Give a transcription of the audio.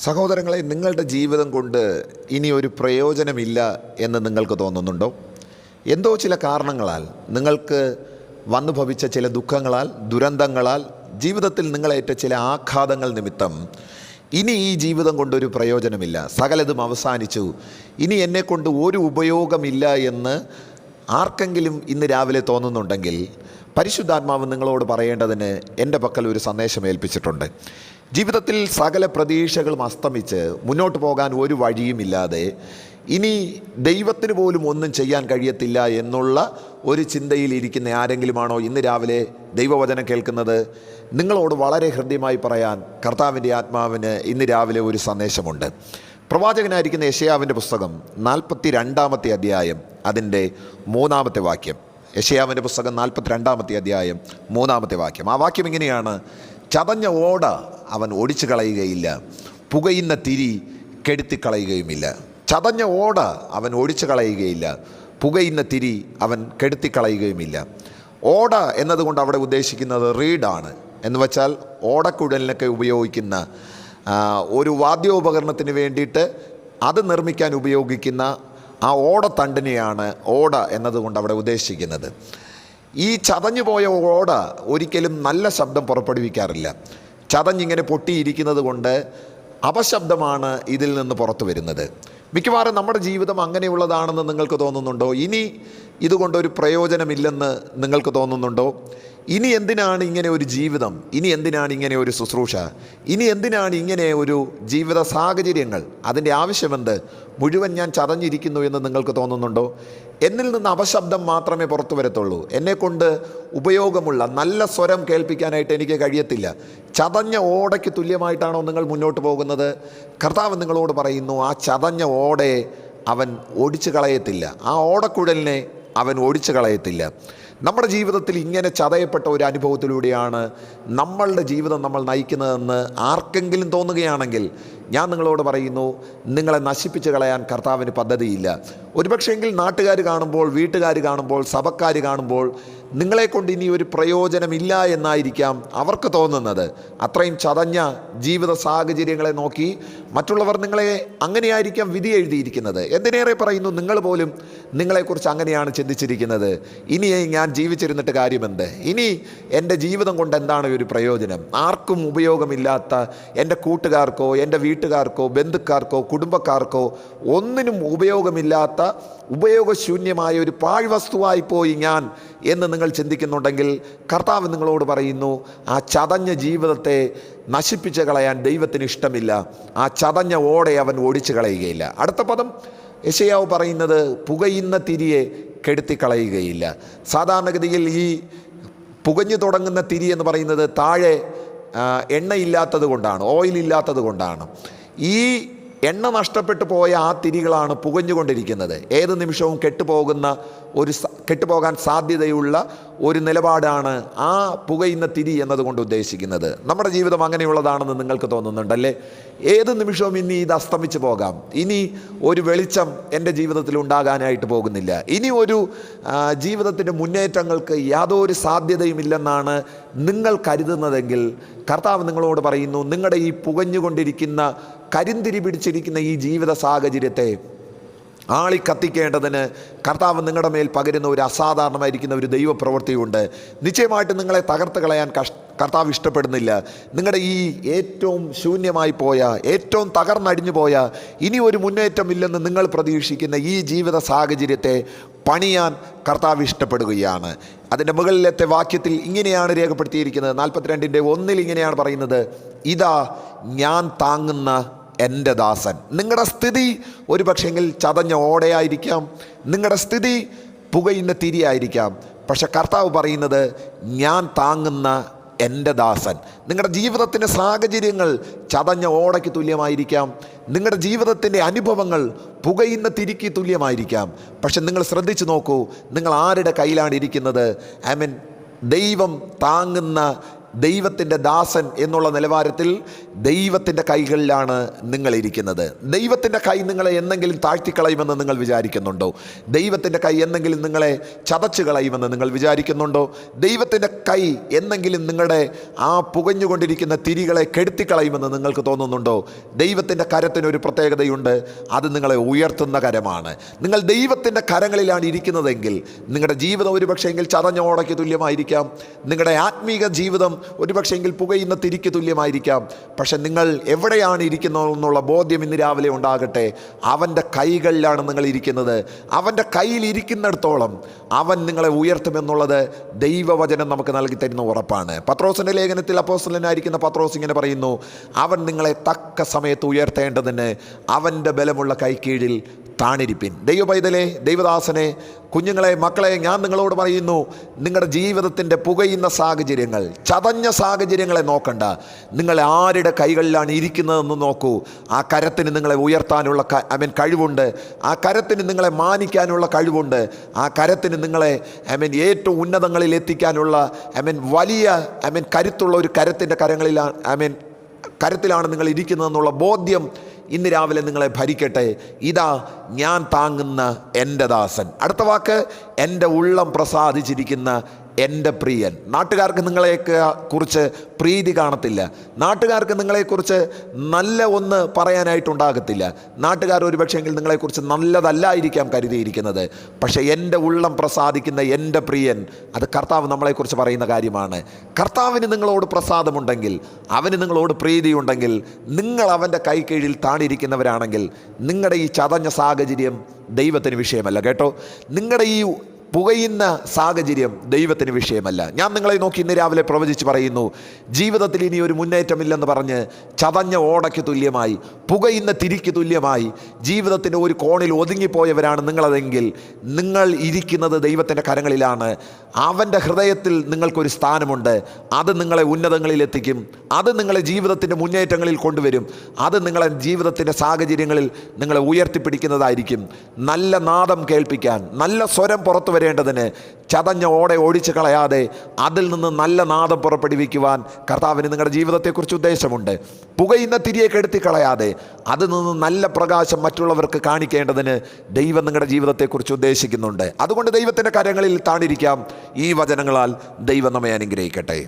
സഹോദരങ്ങളെ, നിങ്ങളുടെ ജീവിതം കൊണ്ട് ഇനി ഒരു പ്രയോജനമില്ല എന്ന് നിങ്ങൾക്ക് തോന്നുന്നുണ്ടോ? എന്തോ ചില കാരണങ്ങളാൽ, നിങ്ങൾക്ക് വന്നു ഭവിച്ച ചില ദുഃഖങ്ങളാൽ, ദുരന്തങ്ങളാൽ, ജീവിതത്തിൽ നിങ്ങളേറ്റ ചില ആഘാതങ്ങൾ നിമിത്തം ഇനി ഈ ജീവിതം കൊണ്ടൊരു പ്രയോജനമില്ല, സകലതും അവസാനിച്ചു, ഇനി എന്നെക്കൊണ്ട് ഒരു ഉപയോഗമില്ല എന്ന് ആർക്കെങ്കിലും ഇന്ന് രാവിലെ തോന്നുന്നുണ്ടെങ്കിൽ പരിശുദ്ധാത്മാവ് നിങ്ങളോട് പറയേണ്ടതിന് എൻ്റെ പക്കൽ ഒരു സന്ദേശം ഏൽപ്പിച്ചിട്ടുണ്ട്. ജീവിതത്തിൽ സകല പ്രതീക്ഷകളും അസ്തമിച്ച് മുന്നോട്ട് പോകാൻ ഒരു വഴിയുമില്ലാതെ ഇനി ദൈവത്തിന് പോലും ഒന്നും ചെയ്യാൻ കഴിയത്തില്ല എന്നുള്ള ഒരു ചിന്തയിൽ ഇരിക്കുന്ന ആരെങ്കിലുമാണോ ഇന്ന് രാവിലെ ദൈവവചനം കേൾക്കുന്നത്? നിങ്ങളോട് വളരെ ഹൃദ്യമായി പറയാൻ കർത്താവിൻ്റെ ആത്മാവിന് ഇന്ന് രാവിലെ ഒരു സന്ദേശമുണ്ട്. പ്രവാചകനായിരിക്കുന്ന യെശയ്യാവിൻ്റെ പുസ്തകം 42-ാമത്തെ അധ്യായം അതിൻ്റെ 3-ാമത്തെ വാക്യം. യെശയ്യാവിൻ്റെ പുസ്തകം 42-ാമത്തെ അധ്യായം 3-ാമത്തെ വാക്യം. ആ വാക്യം ഇങ്ങനെയാണ്: ചതഞ്ഞ ഓട അവൻ ഒടിച്ചു കളയുകയില്ല, പുകയുന്ന തിരി കെടുത്തിക്കളയുകയുമില്ല. ചതഞ്ഞ ഓട അവൻ ഒടിച്ചു കളയുകയില്ല, പുകയുന്ന തിരി അവൻ കെടുത്തിക്കളയുകയുമില്ല. ഓട എന്നതുകൊണ്ട് അവിടെ ഉദ്ദേശിക്കുന്നത് റീഡാണ്. എന്ന് വെച്ചാൽ ഓടക്കുഴലിനൊക്കെ ഉപയോഗിക്കുന്ന ഒരു വാദ്യോപകരണത്തിന് വേണ്ടിയിട്ട് അത് നിർമ്മിക്കാൻ ഉപയോഗിക്കുന്ന ആ ഓടത്തണ്ടിനെയാണ് ഓട എന്നതുകൊണ്ട് അവിടെ ഉദ്ദേശിക്കുന്നത്. ഈ ചതഞ്ഞു പോയ ഓട ഒരിക്കലും നല്ല ശബ്ദം പുറപ്പെടുവിക്കാറില്ല. ചതഞ്ഞിങ്ങനെ പൊട്ടിയിരിക്കുന്നത് കൊണ്ട് അപശബ്ദമാണ് ഇതിൽ നിന്ന് പുറത്തു വരുന്നത്. മിക്കവാറും നമ്മുടെ ജീവിതം അങ്ങനെയുള്ളതാണെന്ന് നിങ്ങൾക്ക് തോന്നുന്നുണ്ടോ? ഇനി ഇതുകൊണ്ടൊരു പ്രയോജനമില്ലെന്ന് നിങ്ങൾക്ക് തോന്നുന്നുണ്ടോ? ഇനി എന്തിനാണ് ഇങ്ങനെ ഒരു ജീവിതം? ഇനി എന്തിനാണ് ഇങ്ങനെ ഒരു ശുശ്രൂഷ? ഇനി എന്തിനാണ് ഇങ്ങനെ ഒരു ജീവിത സാഹചര്യങ്ങൾ? അതിൻ്റെ ആവശ്യമെന്ത്? മുഴുവൻ ഞാൻ ചതഞ്ഞിരിക്കുന്നു എന്ന് നിങ്ങൾക്ക് തോന്നുന്നുണ്ടോ? എന്നിൽ നിന്ന് അപശബ്ദം മാത്രമേ പുറത്തു വരത്തുള്ളൂ. എന്നെക്കൊണ്ട് ഉപയോഗമുള്ള നല്ല സ്വരം കേൾപ്പിക്കാനായിട്ട് എനിക്ക് കഴിയത്തില്ല. ചതഞ്ഞ ഓടയ്ക്ക് തുല്യമായിട്ടാണോ നിങ്ങൾ മുന്നോട്ട് പോകുന്നത്? കർത്താവ് നിങ്ങളോട് പറയുന്നു, ആ ചതഞ്ഞ ഓടയെ അവൻ ഒടിച്ചു കളയത്തില്ല, ആ ഓടക്കുഴലിനെ അവൻ ഒടിച്ചു കളയത്തില്ല. നമ്മുടെ ജീവിതത്തിൽ ഇങ്ങനെ ചതയപ്പെട്ട ഒരു അനുഭവത്തിലൂടെയാണ് നമ്മളുടെ ജീവിതം നമ്മൾ നയിക്കുന്നതെന്ന് ആർക്കെങ്കിലും തോന്നുകയാണെങ്കിൽ ഞാൻ നിങ്ങളോട് പറയുന്നു, നിങ്ങളെ നശിപ്പിച്ച് കളയാൻ കർത്താവിന് പദ്ധതിയില്ല. ഒരുപക്ഷെങ്കിൽ നാട്ടുകാർ കാണുമ്പോൾ, വീട്ടുകാർ കാണുമ്പോൾ, സഭക്കാർ കാണുമ്പോൾ നിങ്ങളെക്കൊണ്ട് ഇനി ഒരു പ്രയോജനമില്ല എന്നായിരിക്കാം അവർക്ക് തോന്നുന്നത്. അത്രയും ചതഞ്ഞ ജീവിത സാഹചര്യങ്ങളെ നോക്കി മറ്റുള്ളവർ നിങ്ങളെ അങ്ങനെയായിരിക്കാം വിധി എഴുതിയിരിക്കുന്നത്. എന്തിനേറെ പറയുന്നു, നിങ്ങൾ പോലും നിങ്ങളെക്കുറിച്ച് അങ്ങനെയാണ് ചിന്തിച്ചിരിക്കുന്നത്. ഇനി ഞാൻ ജീവിച്ചിരുന്നിട്ട് കാര്യമെന്ത്? ഇനി എൻ്റെ ജീവിതം കൊണ്ട് എന്താണ് ഒരു പ്രയോജനം? ആർക്കും ഉപയോഗമില്ലാത്ത, എൻ്റെ കൂട്ടുകാർക്കോ എൻ്റെ വീട്ടുകാർക്കോ ബന്ധുക്കാർക്കോ കുടുംബക്കാർക്കോ ഒന്നിനും ഉപയോഗമില്ലാത്ത, ഉപയോഗശൂന്യമായ ഒരു പാഴ്വസ്തുവായി പോയി ഞാൻ എന്ന് നിങ്ങൾ ചിന്തിക്കുന്നുണ്ടെങ്കിൽ കർത്താവ് നിങ്ങളോട് പറയുന്നു, ആ ചതഞ്ഞ ജീവിതത്തെ നശിപ്പിച്ച് കളയാൻ ദൈവത്തിന് ഇഷ്ടമില്ല. ആ ചതഞ്ഞ ഓടെ അവൻ ഓടിച്ചു കളയുകയില്ല. അടുത്ത പദം യെശയ്യാവ് പറയുന്നത്, പുകയുന്ന തിരിയെ കെടുത്തിക്കളയുകയില്ല. സാധാരണഗതിയിൽ ഈ പുകഞ്ഞു തുടങ്ങുന്ന തിരി എന്ന് പറയുന്നത് താഴെ എണ്ണയില്ലാത്തത് കൊണ്ടാണ്, ഓയിലില്ലാത്തത് കൊണ്ടാണ്. ഈ എണ്ണ നഷ്ടപ്പെട്ടു പോയ ആ തിരികളാണ് പുകഞ്ഞുകൊണ്ടിരിക്കുന്നത്. ഏത് നിമിഷവും കെട്ടുപോകാൻ സാധ്യതയുള്ള ഒരു നിലപാടാണ് ആ പുകയുന്ന തിരി എന്നതുകൊണ്ട് ഉദ്ദേശിക്കുന്നത്. നമ്മുടെ ജീവിതം അങ്ങനെയുള്ളതാണെന്ന് നിങ്ങൾക്ക് തോന്നുന്നുണ്ടല്ലേ? ഏത് നിമിഷവും ഇനി ഇത് അസ്തമിച്ച് പോകാം. ഇനി ഒരു വെളിച്ചം എൻ്റെ ജീവിതത്തിൽ ഉണ്ടാകാനായിട്ട് പോകുന്നില്ല. ഇനി ഒരു ജീവിതത്തിൻ്റെ മുന്നേറ്റങ്ങൾക്ക് യാതൊരു സാധ്യതയുമില്ലെന്നാണ് നിങ്ങൾ കരുതുന്നതെങ്കിൽ കർത്താവ് നിങ്ങളോട് പറയുന്നു, നിങ്ങളുടെ ഈ പുകഞ്ഞുകൊണ്ടിരിക്കുന്ന, കരിന്തിരി പിടിച്ചിരിക്കുന്ന ഈ ജീവിത സാഹചര്യത്തെ ആളി കത്തിക്കേണ്ടതിന് കർത്താവ് നിങ്ങളുടെ മേൽ പകരുന്ന ഒരു അസാധാരണമായിരിക്കുന്ന ഒരു ദൈവപ്രവൃത്തിയുണ്ട്. നിശ്ചയമായിട്ട് നിങ്ങളെ തകർത്ത് കളയാൻ കർത്താവ് ഇഷ്ടപ്പെടുന്നില്ല. നിങ്ങളുടെ ഈ ഏറ്റവും ശൂന്യമായി പോയ, ഏറ്റവും തകർന്നടിഞ്ഞു പോയ, ഇനി ഒരു മുന്നേറ്റമില്ലെന്ന് നിങ്ങൾ പ്രതീക്ഷിക്കുന്ന ഈ ജീവിത സാഹചര്യത്തെ പണിയാൻ കർത്താവ് ഇഷ്ടപ്പെടുകയാണ്. അതിൻ്റെ മുകളിലത്തെ വാക്യത്തിൽ ഇങ്ങനെയാണ് രേഖപ്പെടുത്തിയിരിക്കുന്നത്. 42-1 ഇങ്ങനെയാണ് പറയുന്നത്: ഇതാ ഞാൻ താങ്ങുന്ന എൻ്റെ ദാസൻ. നിങ്ങളുടെ സ്ഥിതി ഒരു പക്ഷെങ്കിൽ ചതഞ്ഞ ഓടയായിരിക്കാം, നിങ്ങളുടെ സ്ഥിതി പുകയുന്ന തിരിയായിരിക്കാം. പക്ഷെ കർത്താവ് പറയുന്നത്, ഞാൻ താങ്ങുന്ന എൻ്റെ ദാസൻ. നിങ്ങളുടെ ജീവിതത്തിൻ്റെ സാഹചര്യങ്ങൾ ചതഞ്ഞ ഓടയ്ക്ക് തുല്യമായിരിക്കാം, നിങ്ങളുടെ ജീവിതത്തിൻ്റെ അനുഭവങ്ങൾ പുകയുന്ന തിരിക്ക് തുല്യമായിരിക്കാം. പക്ഷെ നിങ്ങൾ ശ്രദ്ധിച്ചു നോക്കൂ, നിങ്ങൾ ആരുടെ കയ്യിലാണ് ഇരിക്കുന്നത്? ദൈവം താങ്ങുന്ന ദൈവത്തിൻ്റെ ദാസൻ എന്നുള്ള നിലവാരത്തിൽ ദൈവത്തിൻ്റെ കൈകളിലാണ് നിങ്ങളിരിക്കുന്നത്. ദൈവത്തിൻ്റെ കൈ നിങ്ങളെ എന്തെങ്കിലും താഴ്ത്തിക്കളയുമെന്ന് നിങ്ങൾ വിചാരിക്കുന്നുണ്ടോ? ദൈവത്തിൻ്റെ കൈ എന്തെങ്കിലും നിങ്ങളെ ചതച്ചു കളയുമെന്ന് നിങ്ങൾ വിചാരിക്കുന്നുണ്ടോ? ദൈവത്തിൻ്റെ കൈ എന്തെങ്കിലും നിങ്ങളുടെ ആ പുകഞ്ഞുകൊണ്ടിരിക്കുന്ന തിരികളെ കെടുത്തിക്കളയുമെന്ന് നിങ്ങൾക്ക് തോന്നുന്നുണ്ടോ? ദൈവത്തിൻ്റെ കരത്തിനൊരു പ്രത്യേകതയുണ്ട്. അത് നിങ്ങളെ ഉയർത്തുന്ന കരമാണ്. നിങ്ങൾ ദൈവത്തിൻ്റെ കരങ്ങളിലാണ് ഇരിക്കുന്നതെങ്കിൽ നിങ്ങളുടെ ജീവിതം ഒരുപക്ഷെങ്കിൽ ചതഞ്ഞ ഓടയ്ക്ക് തുല്യമായിരിക്കാം. നിങ്ങളുടെ ആത്മീക ജീവിതം ഒരുപക്ഷെങ്കിൽ പുകയുന്ന തിരിക്ക് തുല്യമായിരിക്കാം. പക്ഷെ നിങ്ങൾ എവിടെയാണ് ഇരിക്കുന്നതെന്നുള്ള ബോധ്യം ഇന്ന് രാവിലെ ഉണ്ടാകട്ടെ. അവൻ്റെ കൈകളിലാണ് നിങ്ങൾ ഇരിക്കുന്നത്. അവൻ്റെ കയ്യിൽ ഇരിക്കുന്നിടത്തോളം അവൻ നിങ്ങളെ ഉയർത്തുമെന്നുള്ളത് ദൈവവചനം നമുക്ക് നൽകി തരുന്ന ഉറപ്പാണ്. പത്രോസിൻ്റെ ലേഖനത്തിൽ അപ്പോസ്തലനായിരിക്കുന്ന പത്രോസ് ഇങ്ങനെ പറയുന്നു, അവൻ നിങ്ങളെ തക്ക സമയത്ത് ഉയർത്തേണ്ടതിന് അവൻ്റെ ബലമുള്ള കൈക്കീഴിൽ താണിരിപ്പിൻ. ദൈവപൈതലേ, ദൈവദാസനെ, കുഞ്ഞുങ്ങളെ, മക്കളെ, ഞാൻ നിങ്ങളോട് പറയുന്നു, നിങ്ങളുടെ ജീവിതത്തിൻ്റെ പുകയുന്ന സാഹചര്യങ്ങൾ, ചതഞ്ഞ സാഹചര്യങ്ങളെ നോക്കണ്ട. നിങ്ങൾ ആരുടെ കൈകളിലാണ് ഇരിക്കുന്നതെന്ന് നോക്കൂ. ആ കരത്തിന് നിങ്ങളെ ഉയർത്താനുള്ള കഴിവുണ്ട്. ആ കരത്തിന് നിങ്ങളെ മാനിക്കാനുള്ള കഴിവുണ്ട്. ആ കരത്തിന് നിങ്ങളെ ഏറ്റവും ഉന്നതങ്ങളിൽ എത്തിക്കാനുള്ള വലിയ കരുത്തുള്ള ഒരു കരത്തിൻ്റെ കരത്തിലാണ് നിങ്ങൾ ഇരിക്കുന്നതെന്നുള്ള ബോധ്യം ഇന്ന് രാവിലെ നിങ്ങളെ ഭരിക്കട്ടെ. ഇതാ ഞാൻ താങ്ങുന്ന എൻ്റെ ദാസൻ. അടുത്ത വാക്ക്, എൻ്റെ ഉള്ളം പ്രസാദിച്ചിരിക്കുന്ന എൻ്റെ പ്രിയൻ. നാട്ടുകാർക്ക് നിങ്ങളെയൊക്കെ കുറിച്ച് പ്രീതി കാണത്തില്ല. നാട്ടുകാർക്ക് നിങ്ങളെക്കുറിച്ച് നല്ല ഒന്ന് പറയാനായിട്ടുണ്ടാകത്തില്ല. നാട്ടുകാർ ഒരുപക്ഷെങ്കിൽ നിങ്ങളെക്കുറിച്ച് നല്ലതല്ലായിരിക്കാം കരുതിയിരിക്കുന്നത്. പക്ഷേ എൻ്റെ ഉള്ളം പ്രസാദിക്കുന്ന എൻ്റെ പ്രിയൻ, അത് കർത്താവ് നമ്മളെക്കുറിച്ച് പറയുന്ന കാര്യമാണ്. കർത്താവിന് നിങ്ങളോട് പ്രസാദമുണ്ടെങ്കിൽ, അവന് നിങ്ങളോട് പ്രീതിയുണ്ടെങ്കിൽ, നിങ്ങൾ അവൻ്റെ കൈക്കീഴിൽ താണിരിക്കുന്നവരാണെങ്കിൽ നിങ്ങളുടെ ഈ ചതഞ്ഞ സാഹചര്യം ദൈവത്തിന് വിഷയമല്ല. കേട്ടോ, നിങ്ങളുടെ ഈ പുകയുന്ന സാഹചര്യം ദൈവത്തിന് വിഷയമല്ല. ഞാൻ നിങ്ങളെ നോക്കി ഇന്ന് രാവിലെ പ്രവചിച്ച് പറയുന്നു, ജീവിതത്തിൽ ഇനി ഒരു മുന്നേറ്റമില്ലെന്ന് പറഞ്ഞ് ചതഞ്ഞ ഓടയ്ക്ക് തുല്യമായി, പുകയുന്ന തിരിക്ക് തുല്യമായി ജീവിതത്തിൻ്റെ ഒരു കോണിൽ ഒതുങ്ങിപ്പോയവരാണ് നിങ്ങളതെങ്കിൽ, നിങ്ങൾ ഇരിക്കുന്നത് ദൈവത്തിൻ്റെ കരങ്ങളിലാണ്. അവൻ്റെ ഹൃദയത്തിൽ നിങ്ങൾക്കൊരു സ്ഥാനമുണ്ട്. അത് നിങ്ങളെ ഉന്നതങ്ങളിലെത്തിക്കും. അത് നിങ്ങളെ ജീവിതത്തിൻ്റെ മുന്നേറ്റങ്ങളിൽ കൊണ്ടുവരും. അത് നിങ്ങളെ ജീവിതത്തിൻ്റെ സാഹചര്യങ്ങളിൽ നിങ്ങളെ ഉയർത്തിപ്പിടിക്കുന്നതായിരിക്കും. നല്ല നാദം കേൾപ്പിക്കാൻ, നല്ല സ്വരം പുറത്തു വരേണ്ടതിന് ചതഞ്ഞ ഓടെ ഓടിച്ചു കളയാതെ അതിൽ നിന്ന് നല്ല നാദം പുറപ്പെടുവിക്കുവാൻ കർത്താവിന് നിങ്ങളുടെ ജീവിതത്തെക്കുറിച്ച് ഉദ്ദേശമുണ്ട്. പുകയുന്ന തിരിയെ കെടുത്തിക്കളയാതെ അതിൽ നിന്ന് നല്ല പ്രകാശം മറ്റുള്ളവർക്ക് കാണിക്കേണ്ടതിന് ദൈവം നിങ്ങളുടെ ജീവിതത്തെക്കുറിച്ച് ഉദ്ദേശിക്കുന്നുണ്ട്. അതുകൊണ്ട് ദൈവത്തിൻ്റെ കരങ്ങളിൽ താണിരിക്കാം. ഈ വചനങ്ങളാൽ ദൈവം നമ്മെ അനുഗ്രഹിക്കട്ടെ.